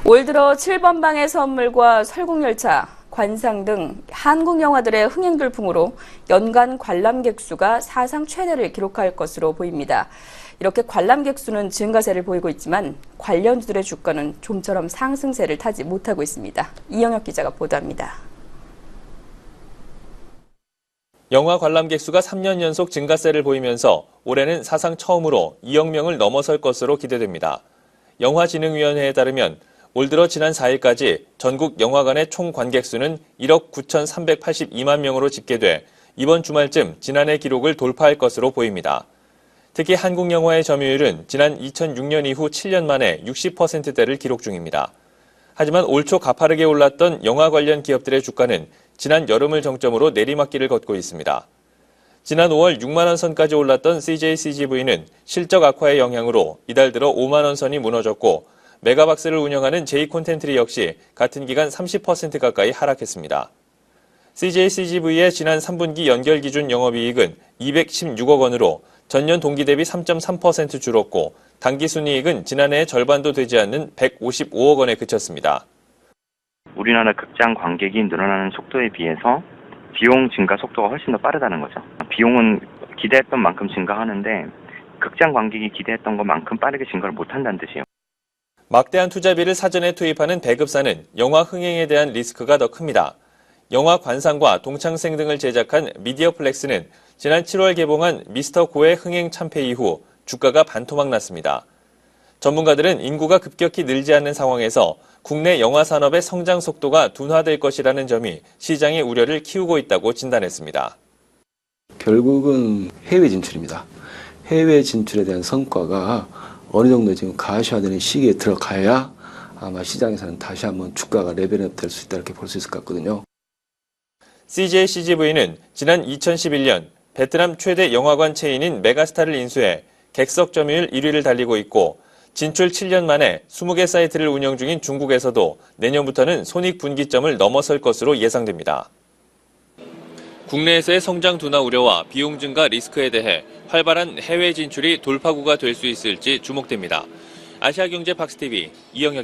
올 들어 7번 방의 선물과 설국열차, 관상 등 한국 영화들의 흥행 돌풍으로 연간 관람객 수가 사상 최대를 기록할 것으로 보입니다. 이렇게 관람객 수는 증가세를 보이고 있지만 관련주들의 주가는 좀처럼 상승세를 타지 못하고 있습니다. 이영혁 기자가 보도합니다. 영화 관람객 수가 3년 연속 증가세를 보이면서 올해는 사상 처음으로 2억 명을 넘어설 것으로 기대됩니다. 영화진흥위원회에 따르면 올 들어 지난 4일까지 전국 영화관의 총 관객 수는 1억 9,382만 명으로 집계돼 이번 주말쯤 지난해 기록을 돌파할 것으로 보입니다. 특히 한국 영화의 점유율은 지난 2006년 이후 7년 만에 60%대를 기록 중입니다. 하지만 올 초 가파르게 올랐던 영화 관련 기업들의 주가는 지난 여름을 정점으로 내리막길을 걷고 있습니다. 지난 5월 6만 원 선까지 올랐던 CJ-CGV는 실적 악화의 영향으로 이달 들어 5만 원 선이 무너졌고 메가박스를 운영하는 J콘텐트리 역시 같은 기간 30% 가까이 하락했습니다. CJ-CGV의 지난 3분기 연결 기준 영업이익은 216억 원으로 전년 동기 대비 3.3% 줄었고 당기순이익은 지난해의 절반도 되지 않는 155억 원에 그쳤습니다. 우리나라 극장 관객이 늘어나는 속도에 비해서 비용 증가 속도가 훨씬 더 빠르다는 거죠. 비용은 기대했던 만큼 증가하는데 극장 관객이 기대했던 것만큼 빠르게 증가를 못한다는 뜻이에요. 막대한 투자비를 사전에 투입하는 배급사는 영화 흥행에 대한 리스크가 더 큽니다. 영화 관상과 동창생 등을 제작한 미디어플렉스는 지난 7월 개봉한 미스터 고의 흥행 참패 이후 주가가 반토막 났습니다. 전문가들은 인구가 급격히 늘지 않는 상황에서 국내 영화 산업의 성장 속도가 둔화될 것이라는 점이 시장의 우려를 키우고 있다고 진단했습니다. 결국은 해외 진출입니다. 해외 진출에 대한 성과가 어느 정도 지금 가시화되는 시기에 들어가야 아마 시장에서는 다시 한번 주가가 레벨업 될 수 있다 이렇게 볼 수 있을 것 같거든요. CJ-CGV는 지난 2011년 베트남 최대 영화관 체인인 메가스타를 인수해 객석 점유율 1위를 달리고 있고 진출 7년 만에 20개 사이트를 운영 중인 중국에서도 내년부터는 손익분기점을 넘어설 것으로 예상됩니다. 국내에서의 성장 둔화 우려와 비용 증가 리스크에 대해 활발한 해외 진출이 돌파구가 될 수 있을지 주목됩니다. 아시아경제 박스TV 이영혁